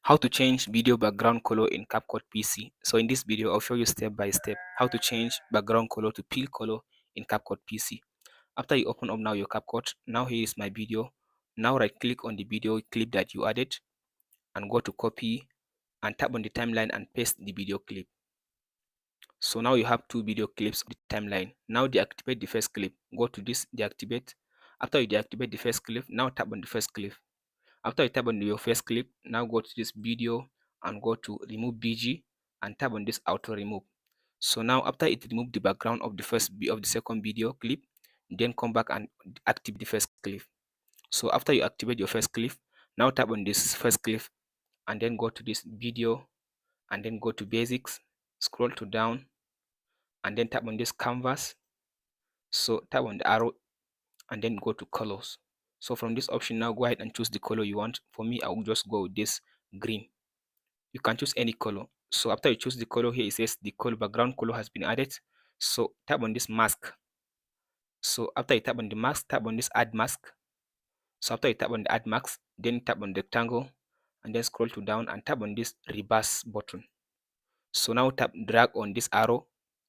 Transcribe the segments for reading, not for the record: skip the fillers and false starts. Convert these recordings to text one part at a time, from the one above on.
How to change video background color in CapCut PC. So in this video, I'll show you step by step how to change background color to peel color in CapCut PC. After you open up now your CapCut, now here is my video. Now right click on the video clip that you added and go to copy and tap on the timeline and paste the video clip. So now you have two video clips on the timeline. Now deactivate the first clip. Go to this deactivate. After you deactivate the first clip, now tap on the first clip. After you tap on your first clip, now go to this video and go to remove BG and tap on this auto remove. So now after it removed the background of the second video clip, then come back and activate the first clip. So after you activate your first clip, now tap on this first clip and then go to this video and then go to basics, scroll to down and then tap on this canvas. So tap on the arrow and then go to colors. So from this option now go ahead and choose the color you want. For me, I will just go with this green. You can choose any color. So after you choose the color here, it says the color background color has been added. So tap on this mask. So after you tap on the mask, tap on this add mask. So after you tap on the add mask, then tap on the rectangle and then scroll to down and tap on this reverse button. So now drag on this arrow.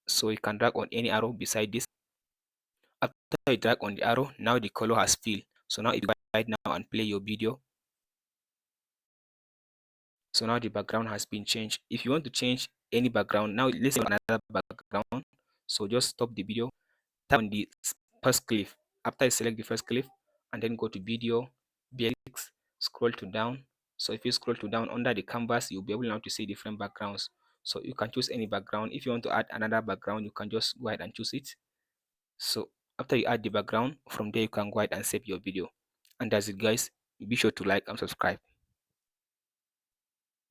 So you can drag on any arrow beside this. After you drag on the arrow, now the color has filled. So now if you go right now and play your video, so now the background has been changed. If you want to change any background, now let's say another background. So just stop the video, tap on the first clip. After you select the first clip, and then go to video, basics, scroll to down. So if you scroll to down under the canvas, you'll be able now to see different backgrounds. So you can choose any background. If you want to add another background, you can just go ahead and choose it. So after you add the background, from there you can go ahead and save your video. And that's it, guys. Be sure to like and subscribe.